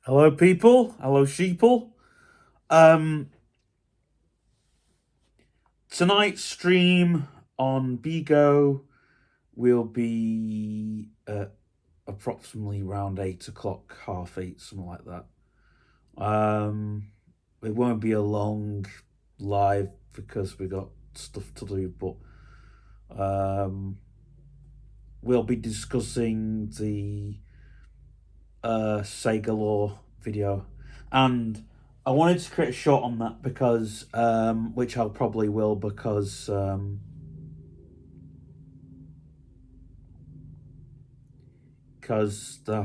Hello, people. Hello, sheeple. Um, Tonight's stream on Bigo will be at approximately around 8 o'clock, half eight, something like that. It won't be a long live because we got stuff to do, but um, we'll be discussing the Sega Law video, and I wanted to create a short on that because, which I probably will, because I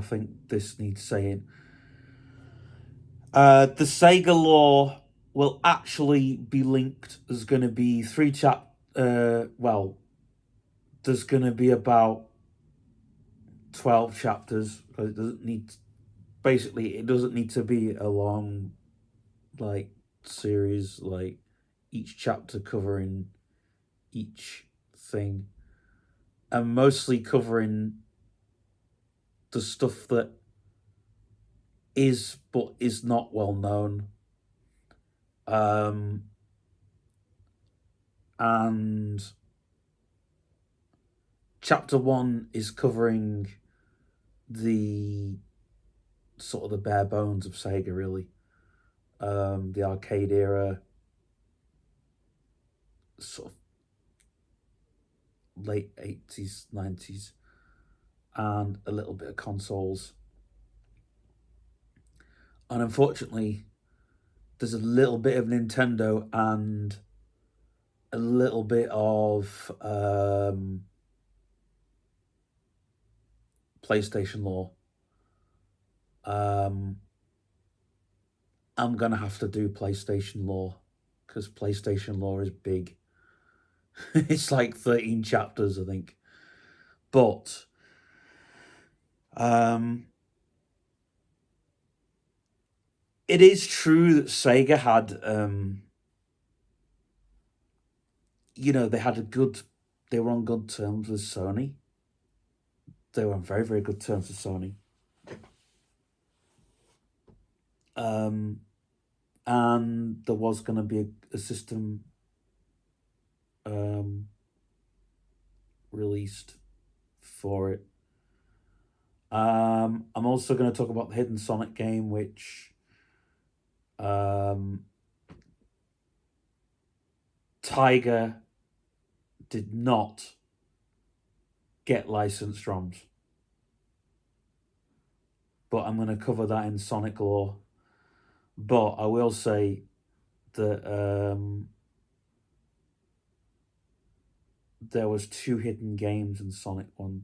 think this needs saying. The Sega Law will actually be linked. There's going to be three chap. Well, there's going to be about 12 chapters. It doesn't need. Basically, it doesn't need to be a long, like, series. Like each chapter covering each thing, and mostly covering the stuff that is but is not well known. Um, and chapter one is covering the sort of the bare bones of Sega, really. The arcade era, sort of late 80s, 90s, and a little bit of consoles. And unfortunately, there's a little bit of Nintendo and a little bit of PlayStation Law. Um, I'm gonna have to do PlayStation Law because PlayStation Law is big. It's like 13 chapters, I think. But um, it is true that Sega had, they had they were on good terms with Sony. They were on very, very good terms with Sony. Um, and there was going to be a system um, released for it. I'm also going to talk about the Hidden Sonic game, which um, Tiger did not get licensed ROMs. But I'm going to cover that in Sonic Law. But I will say that there was two hidden games in Sonic 1.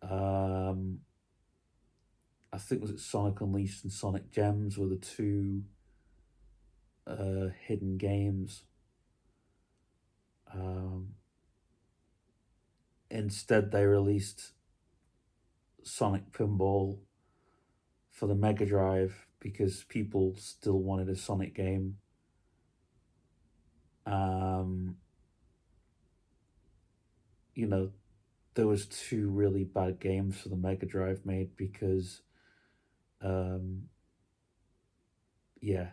Um, I think was it Sonic Unleashed and Sonic Gems were the two hidden games. Um, Instead, they released Sonic Pinball for the Mega Drive because people still wanted a Sonic game. Um, you know, there was two really bad games for the Mega Drive made because, um, yeah,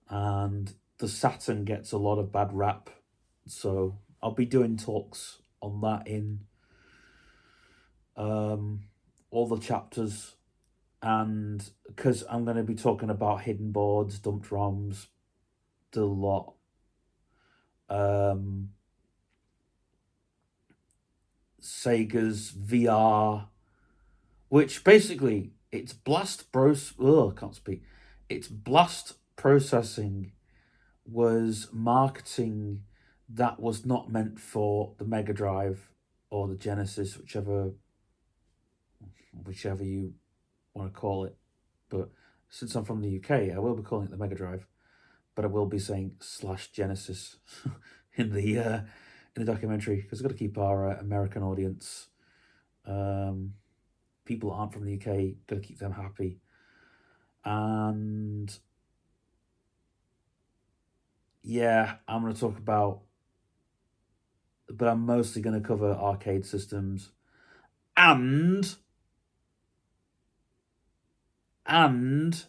and the Saturn gets a lot of bad rap. So I'll be doing talks on that in um, all the chapters, and because I'm going to be talking about hidden boards, dumped ROMs, the lot. Um, Sega's VR, which basically it's blast bros. Oh, I can't speak. It's blast processing was marketing that was not meant for the Mega Drive or the Genesis, whichever you want to call it. But since I'm from the UK, I will be calling it the Mega Drive, but I will be saying slash Genesis in the documentary because we've got to keep our American audience, um, people that aren't from the UK, got to keep them happy. And yeah, I'm going to talk about, but I'm mostly going to cover arcade systems and And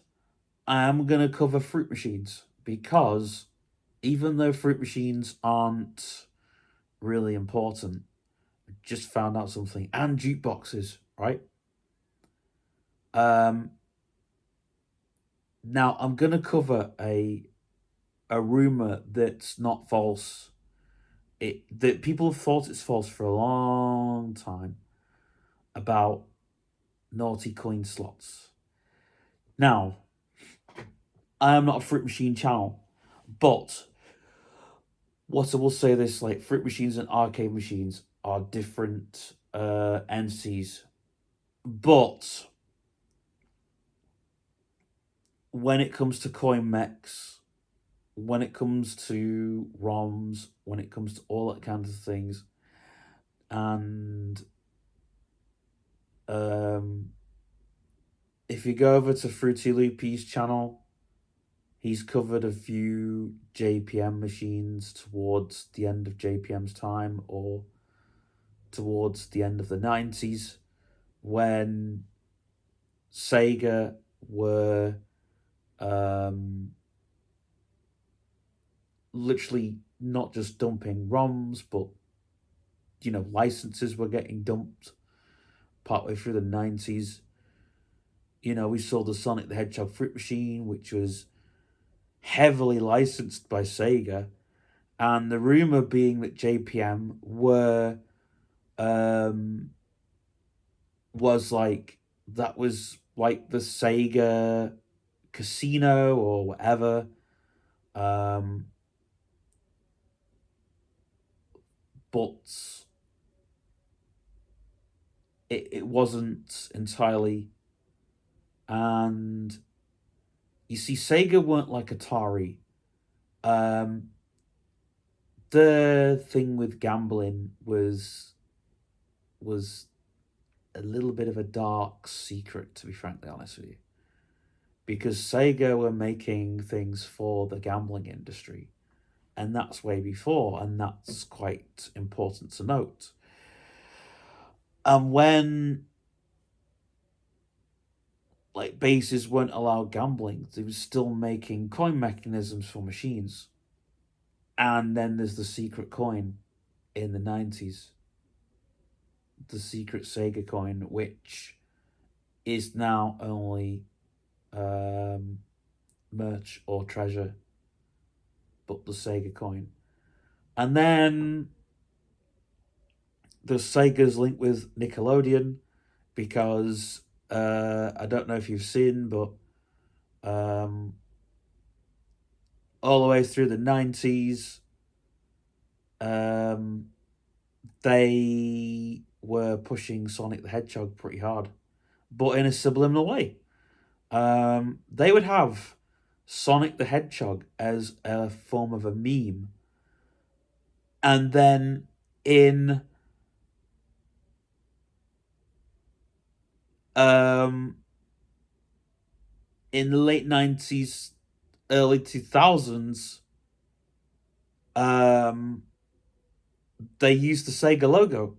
I am going to cover fruit machines because even though fruit machines aren't really important, I just found out something. And jukeboxes, right? Um, Now I'm going to cover a rumor that's not false. That people have thought it's false for a long time about naughty coin slots. Now, I am not a fruit machine channel, but what I will say this, like, fruit machines and arcade machines are different entities. But when it comes to coin mechs, when it comes to ROMs, when it comes to all that kind of things, and um, if you go over to Fruity Loopy's channel, he's covered a few JPM machines towards the end of JPM's time or towards the end of the 90s when Sega were um, literally not just dumping ROMs, but licenses were getting dumped partway through the 90s. We saw the Sonic the Hedgehog fruit machine, which was heavily licensed by Sega, and the rumor being that JPM um, was like that was like the Sega casino or whatever. Um, but it wasn't entirely. And you see, Sega weren't like Atari. Um, the thing with gambling was a little bit of a dark secret, to be frankly honest with you, because Sega were making things for the gambling industry, and that's way before, and that's quite important to note. And when like bases weren't allowed gambling, they were still making coin mechanisms for machines. And then there's the secret coin in the 90s, the secret Sega coin, which is now only um, merch or treasure, but the Sega coin. And then the Sega's linked with Nickelodeon because I don't know if you've seen, but um, all the way through the 90s, um, they were pushing Sonic the Hedgehog pretty hard, but in a subliminal way. They would have Sonic the Hedgehog as a form of a meme, and then in um, in the late 90s, early 2000s, um, they used the Sega logo.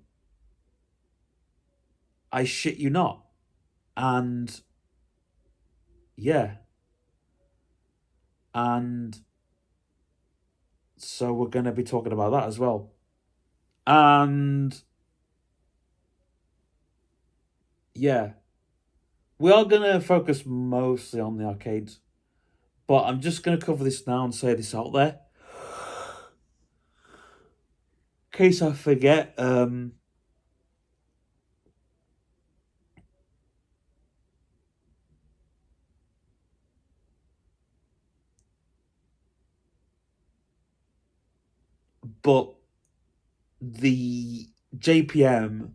I shit you not. And yeah, and so we're going to be talking about that as well. And yeah, we are going to focus mostly on the arcades, but I'm just going to cover this now and say this out there. In case I forget, but the JPM,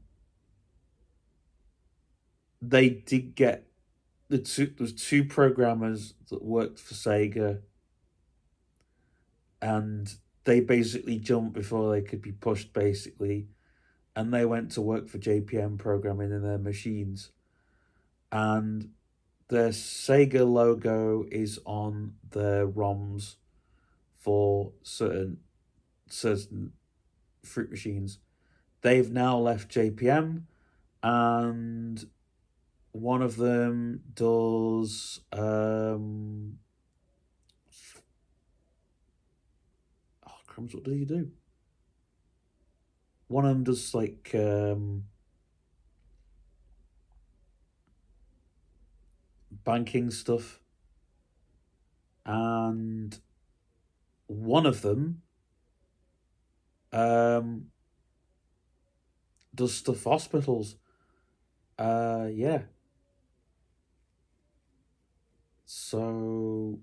they did get there's two programmers that worked for Sega, and they basically jumped before they could be pushed, basically, and they went to work for JPM programming in their machines, and the Sega logo is on their ROMs for certain fruit machines. They've now left JPM, and One of them does oh crumbs, what does he do? One of them does like banking stuff, and one of them um does stuff for hospitals. Yeah. So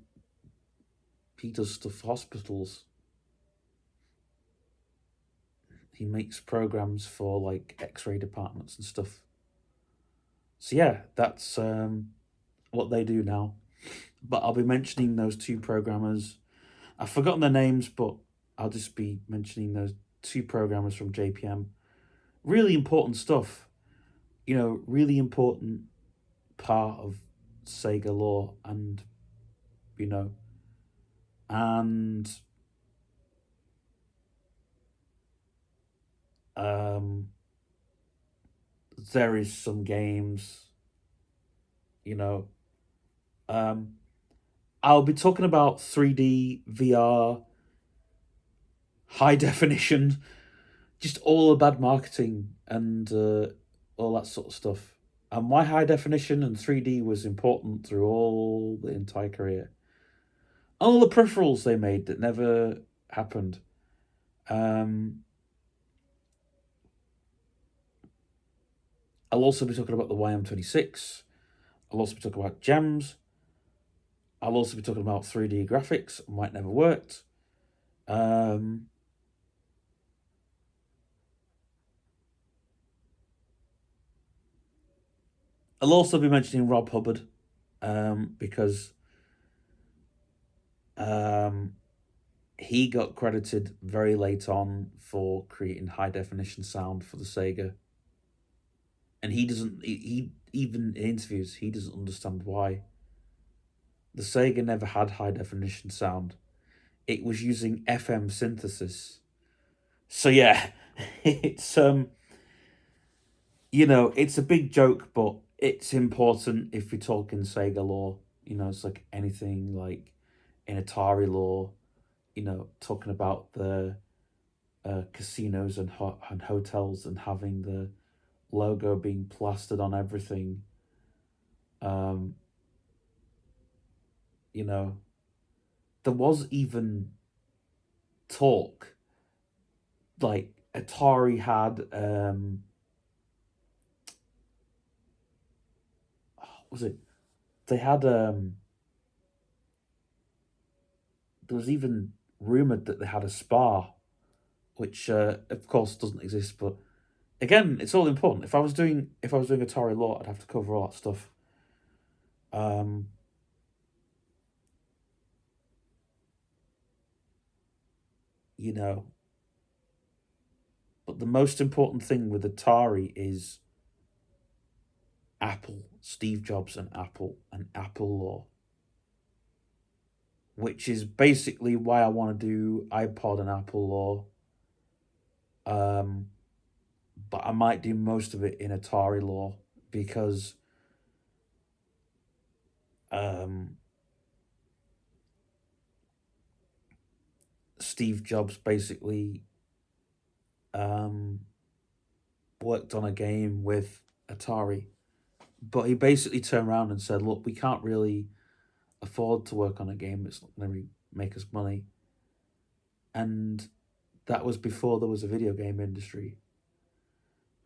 he does stuff for hospitals. He makes programs for like X-ray departments and stuff. So yeah, that's what they do now. But I'll be mentioning those two programmers. I've forgotten their names, but I'll just be mentioning those two programmers from JPM. Really important stuff. You know, really important part of Sega lore, and you know, and um, there is some games. You know, um, I'll be talking about 3D VR, high definition, just all the bad marketing and all that sort of stuff. And why high definition and 3D was important through all the entire career. All the peripherals they made that never happened. Um, I'll also be talking about the YM26. I'll also be talking about gems. I'll also be talking about 3D graphics, might never worked. Um, I'll also be mentioning Rob Hubbard because um, he got credited very late on for creating high definition sound for the Sega, and he doesn't. He even in interviews he doesn't understand why. The Sega never had high definition sound. It was using FM synthesis. So yeah, it's it's a big joke, but it's important if you're talking Sega lore. You know, it's like anything like in Atari lore. You know, talking about the casinos and hotels and having the logo being plastered on everything. Um, you know, there was even talk like Atari had what was it? They had there was even rumored that they had a spa, which of course doesn't exist. But again, it's all important. If I was doing Atari lore, I'd have to cover all that stuff. Um, you know, but the most important thing with Atari is Apple, Steve Jobs and Apple lore, which is basically why I want to do iPod and Apple lore. Um, but I might do most of it in Atari lore because um, Steve Jobs basically um, worked on a game with Atari, but he basically turned around and said, "Look, we can't really afford to work on a game that's not going to make us money," and that was before there was a video game industry.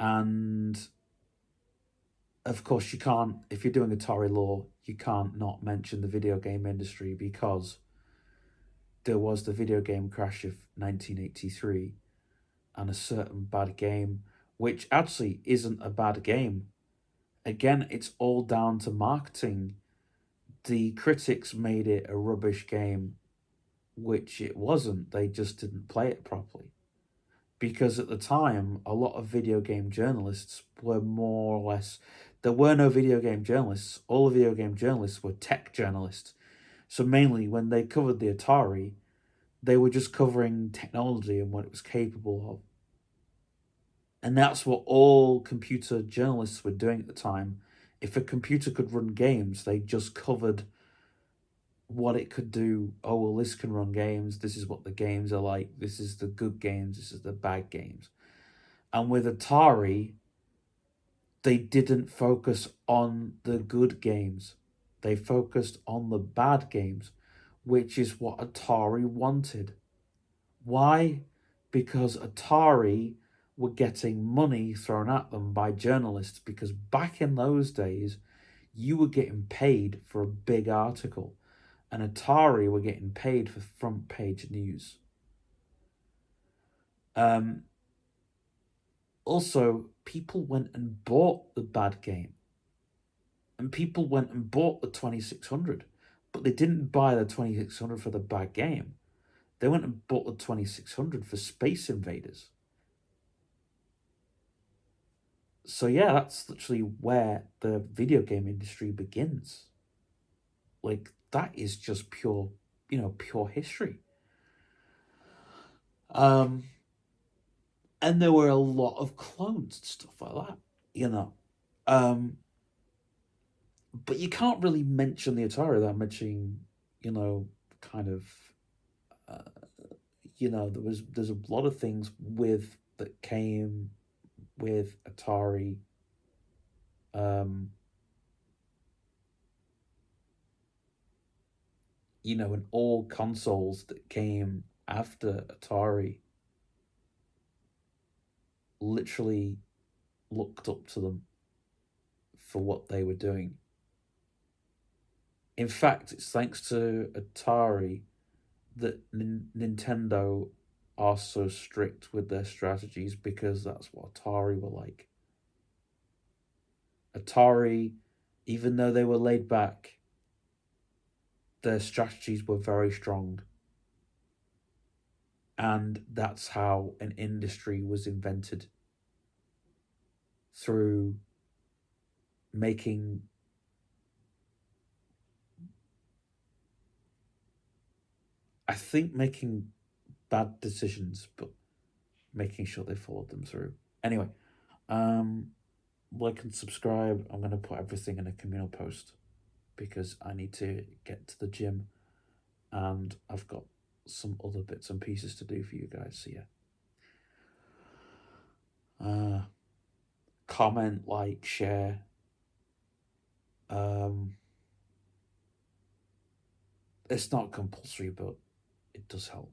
And of course, you can't, if you're doing Atari lore, you can't not mention the video game industry because there was the video game crash of 1983 and a certain bad game, which actually isn't a bad game. Again, it's all down to marketing. The critics made it a rubbish game, which it wasn't. They just didn't play it properly. Because at the time, a lot of video game journalists were more or less. There were no video game journalists. All the video game journalists were tech journalists. So mainly when they covered the Atari, they were just covering technology and what it was capable of. And that's what all computer journalists were doing at the time. If a computer could run games, they just covered what it could do. Oh, well, this can run games. This is what the games are like. This is the good games. This is the bad games. And with Atari, they didn't focus on the good games. They focused on the bad games, which is what Atari wanted. Why? Because Atari were getting money thrown at them by journalists, because back in those days, you were getting paid for a big article, and Atari were getting paid for front page news. Also, people went and bought the bad game, and people went and bought the 2600, but they didn't buy the 2600 for the bad game. They went and bought the 2600 for Space Invaders. So yeah, that's literally where the video game industry begins. Like, that is just pure, pure history. And there were a lot of clones and stuff like that. But you can't really mention the Atari without mentioning, kind of, there's a lot of things that came with Atari. And all consoles that came after Atari literally looked up to them for what they were doing. In fact, it's thanks to Atari that Nintendo are so strict with their strategies, because that's what Atari were like. Atari, even though they were laid back, their strategies were very strong. And that's how an industry was invented, through making bad decisions, but making sure they followed them through. Anyway, like and subscribe. I'm going to put everything in a communal post, because I need to get to the gym, and I've got some other bits and pieces to do for you guys. So yeah, comment, like, share. It's not compulsory, but it does help.